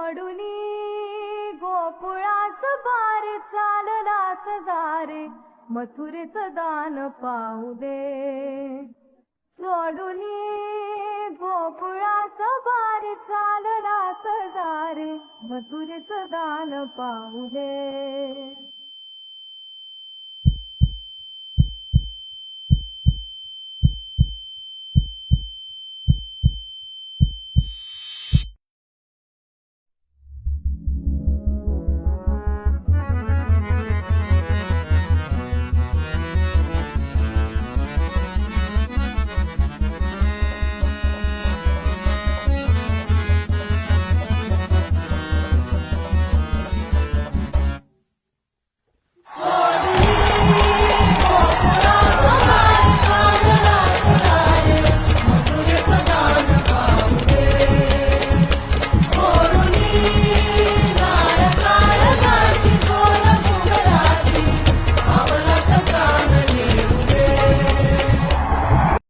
सोडूनी गोकुळाच बार चाललास दारे मथुरेचं दान पाहू दे. सोडूनी गोकुळाच बार चाललास दारे मथुरेचं दान पाहू दे.